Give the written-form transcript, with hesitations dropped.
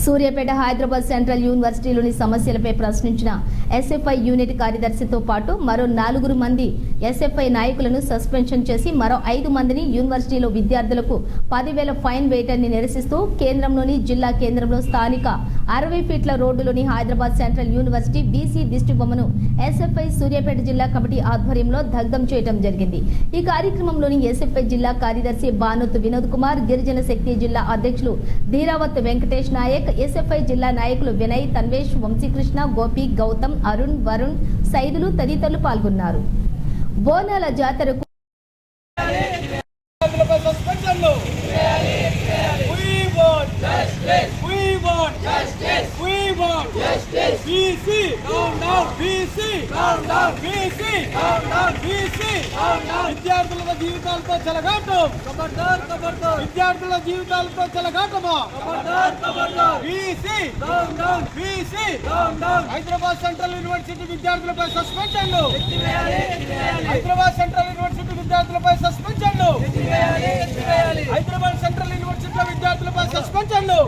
Suryapet Hyderabad central యూనివర్సిటీలోని సమస్యలపై ప్రశ్నించిన SFI unit కార్యదర్శితో పాటు మరో 4 మంది ఎస్ఎఫ్ఐ నాయకులను సస్పెన్షన్ చేసి మరో 5 మందిని యూనివర్సిటీలో విద్యార్థులకు 10,000 ఫైన్ వేయటాన్ని నిరసిస్తూ కేంద్రంలోని జిల్లా కేంద్రంలో స్థానిక 60 ఫీట్ల రోడ్డులోని హైదరాబాద్ సెంట్రల్ యూనివర్సిటీ బీసీ దిష్టిబొమ్మను ఎస్ఎఫ్ఐ సూర్యాపేట జిల్లా కమిటీ ఆధ్వర్యంలో దగ్ధం చేయడం జరిగింది। ఈ కార్యక్రమంలోని ఎస్ఎఫ్ఐ జిల్లా కార్యదర్శి బానోత్ వినోద్ కుమార్, గిరిజన శక్తి జిల్లా అధ్యక్షులు ధీరావత్ వెంకటేష్ నాయక్, ఎస్ఎఫ్ఐ జిల్లా నాయకులు వినయ్, తన్వేష్, వంశీకృష్ణ, గోపి, గౌతమ్, అరుణ్, వరుణ్, సైదులు తదితరులు పాల్గొన్నారు। బోనాల జాతరకు విద్యార్థుల జీవితాలతో చెలగాటం, విద్యార్థుల జీవితాలతో చెలగాటమా, హైదరాబాద్ సెంట్రల్ యూనివర్సిటీ విద్యార్థులపై సస్పెన్షన్లు, హైదరాబాద్ సెంట్రల్ యూనివర్సిటీ విద్యార్థులపై సస్పెన్షన్లు, హైదరాబాద్ సెంట్రల్ యూనివర్సిటీ విద్యార్థులపై సస్పెన్షన్లు।